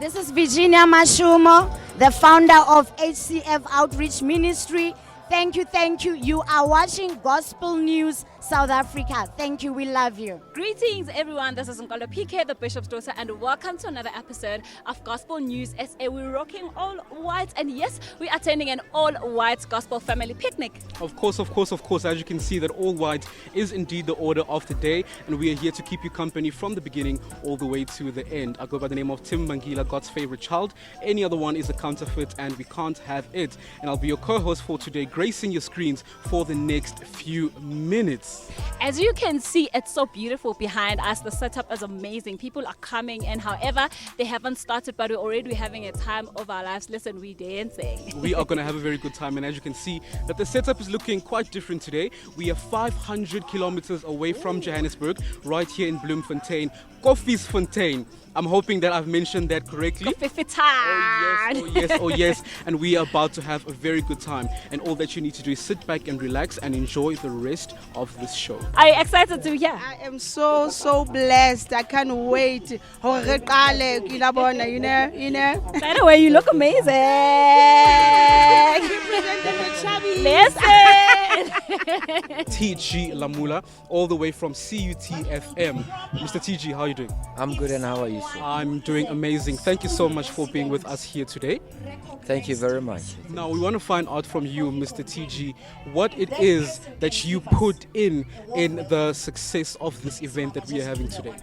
This is Virginia Mashumo, the founder of HCF Outreach Ministry. Thank you. You are watching Gospel News South Africa. Thank you. We love you. Greetings, everyone. This is Nkolo PK, the Bishop's daughter, and welcome to another episode of Gospel News SA. We're rocking all white, and yes, we are attending an all-white gospel family picnic. Of course. As you can see, that all white is indeed the order of the day, and we are here to keep you company from the beginning all the way to the end. I go by the name of Tim Mangila, God's favorite child. Any other one is a counterfeit, and we can't have it. And I'll be your co-host for today, gracing your screens for the next few minutes. As you can see, it's so beautiful behind us. The setup is amazing. People are coming in. However, they haven't started, but we're already having a time of our lives. Listen, we're dancing. We are going to have a very good time, and as you can see, that the setup is looking quite different today. We are 500 kilometers away from Johannesburg, right here in Bloemfontein, Koffiefontein. I'm hoping that I've mentioned that correctly. Koffiefontein. Oh yes. And we are about to have a very good time. And all that you need to do is sit back and relax and enjoy the rest of this show. Are you excited to hear? I am so blessed. I can't wait. By the way, you look amazing. Listen. TG Lamula, all the way from CUTFM. Mr. TG, how are you doing? I'm good, and how are you, sir? I'm doing amazing. Thank you so much for being with us here today. Thank you very much. Now, we want to find out from you, Mr. TG, what it is that you put in the success of this event that we are having today.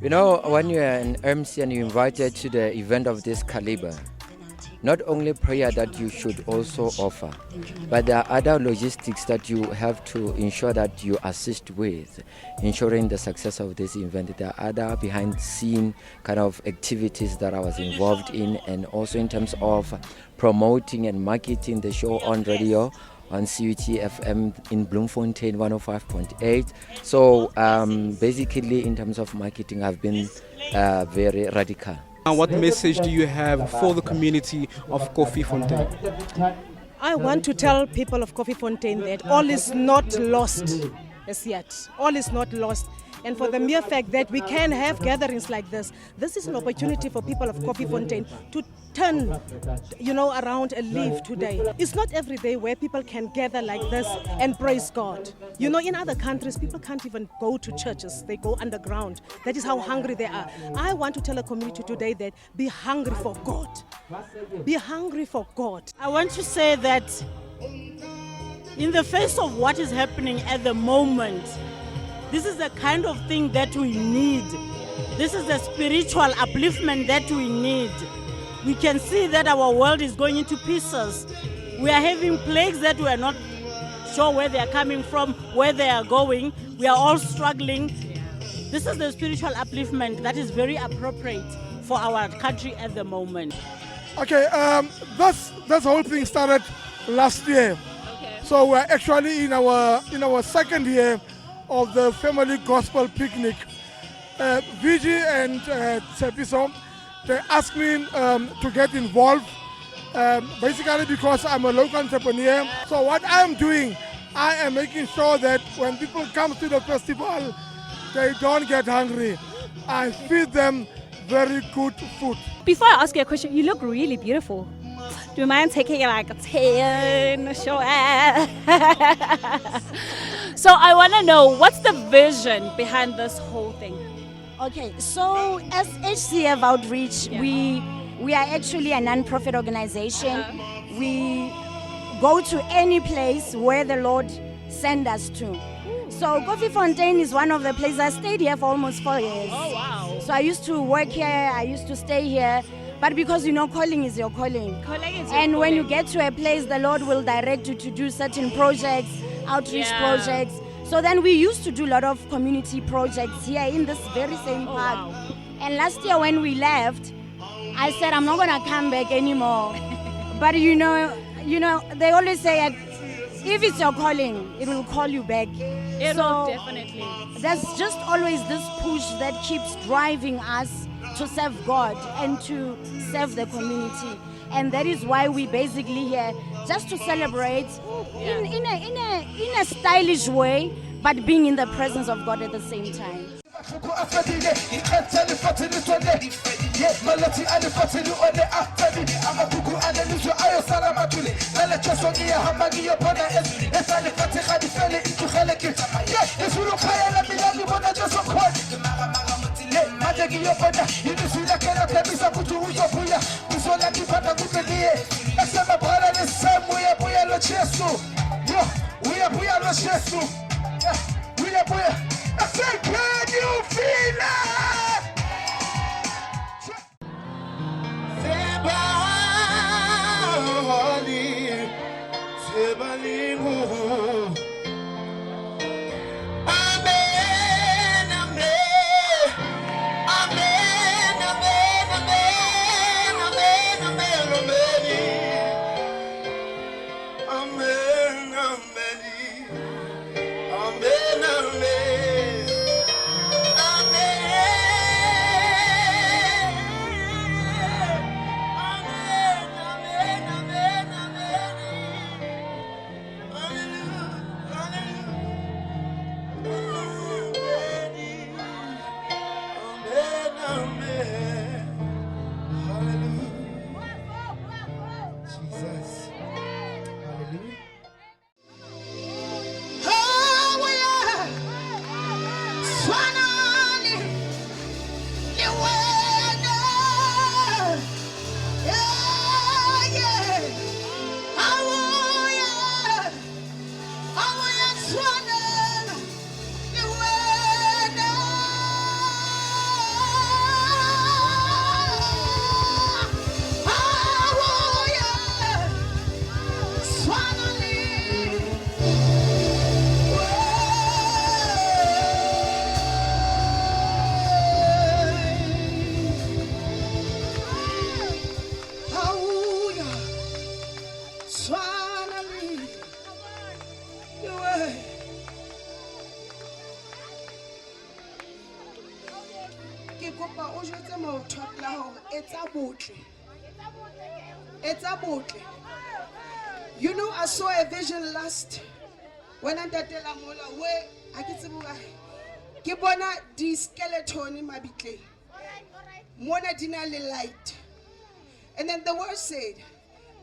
You know, when you're an MC and you're invited to the event of this caliber, not only prayer that you should also offer, but there are other logistics that you have to ensure that you assist with, ensuring the success of this event. There are other behind-the-scene kind of activities that I was involved in, and also in terms of promoting and marketing the show on radio, on CUTFM in Bloemfontein 105.8. So basically, in terms of marketing, I've been very radical. Now, what message do you have for the community of Koffiefontein? I want to tell people of Koffiefontein that all is not lost as yet. All is not lost. And for the mere fact that we can have gatherings like this is an opportunity for people of Koffiefontein to turn, around a leaf today. It's not every day where people can gather like this and praise God. In other countries, people can't even go to churches. They go underground. That is how hungry they are. I want to tell a community today that be hungry for God. Be hungry for God. I want to say that in the face of what is happening at the moment, this is the kind of thing that we need. This is the spiritual upliftment that we need. We can see that our world is going into pieces. We are having plagues that we are not sure where they are coming from, where they are going. We are all struggling. This is the spiritual upliftment that is very appropriate for our country at the moment. Okay, this whole thing started last year. Okay. So we're actually in our second year of the family gospel picnic. Vigi and Tsepiso, they asked me to get involved, basically because I'm a local entrepreneur. So what I'm doing, I am making sure that when people come to the festival, they don't get hungry. I feed them very good food. Before I ask you a question, you look really beautiful. Do you mind taking like a 10 show? So I want to know, what's the vision behind this whole thing? Okay, so as HCF Outreach, we are actually a non-profit organization. We go to any place where the Lord send us to. So Koffiefontein is one of the places. I stayed here for almost 4 years. Oh, wow. So I used to work here, I used to stay here. But because calling is your calling. And when you get to a place, the Lord will direct you to do certain projects, outreach projects. So then we used to do a lot of community projects here in this very same park. Wow. And last year when we left, I said, I'm not going to come back anymore. But they always say, if it's your calling, it will call you back. It will definitely. There's just always this push that keeps driving us to serve God and to serve the community. And that is why we basically here just to celebrate in a stylish way, but being in the presence of God at the same time. taking your brother. You know, see that kind of time is a good to use your prayer. We saw that you had a good idea. That's my brother, the same way we are not chesu. We are not chesu. We are. I said, can you feel it? You know, I saw a vision last when I did la mola where I get some Kibona the skeleton in my bitle. Mona dina le light. And then the word said,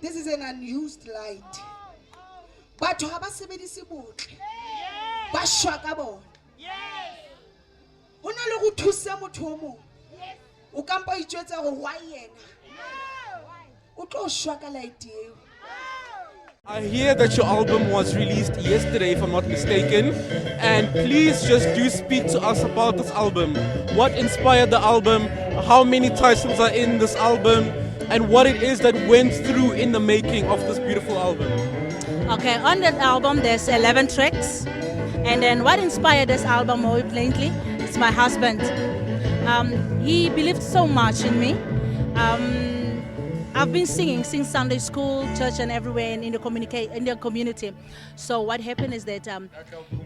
this is an unused light. But to have a sebedisi boot. Bashwakabo. Una lo thusa motho o mo. O kampa itjwetsa go wa yena. O tlo shwaka light eo. I hear that your album was released yesterday, if I'm not mistaken, and please just do speak to us about this album. What inspired the album? How many titles are in this album? And what it is that went through in the making of this beautiful album? Okay, on that album there's 11 tracks, and then what inspired this album more plainly is my husband. He believed so much in me. I've been singing since Sunday school, church, and everywhere in the community. So what happened is that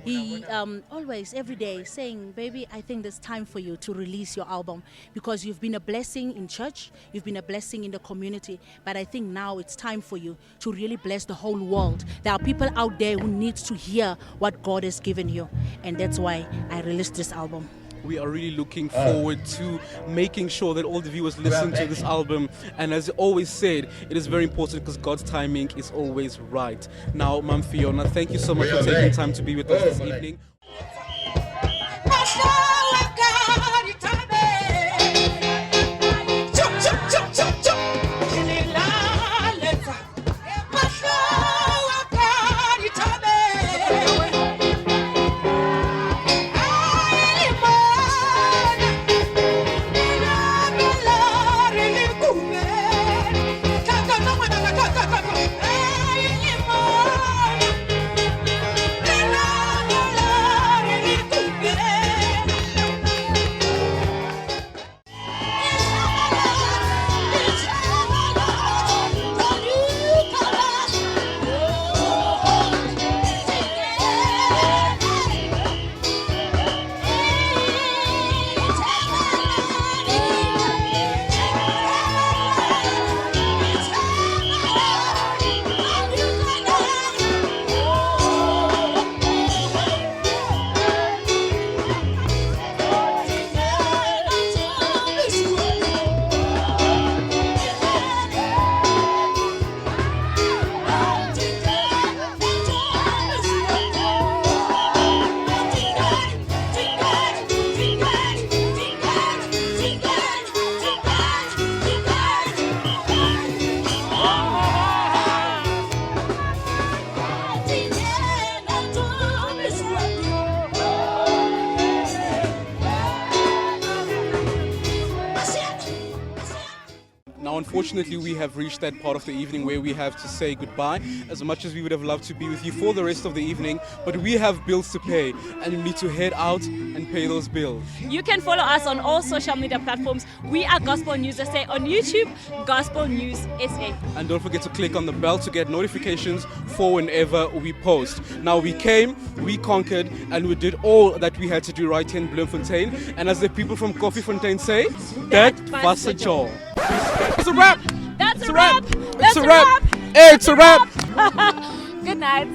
he always, every day, saying, "Baby, I think it's time for you to release your album because you've been a blessing in church, you've been a blessing in the community. But I think now it's time for you to really bless the whole world. There are people out there who need to hear what God has given you, and that's why I released this album." We are really looking forward to making sure that all the viewers listen to this album. And as I always said, it is very important because God's timing is always right. Now, Ma'am Fiona, thank you so much for taking time to be with us this evening. Now, unfortunately, we have reached that part of the evening where we have to say goodbye, as much as we would have loved to be with you for the rest of the evening, but we have bills to pay and we need to head out and pay those bills. You can follow us on all social media platforms. We are Gospel News SA on YouTube, Gospel News SA. And don't forget to click on the bell to get notifications for whenever we post. Now, we came, we conquered, and we did all that we had to do right here in Bloemfontein. And as the people from Koffiefontein say, that was a job. It's a wrap! That's a wrap! It's That's a wrap! Hey, it's a wrap! Good night.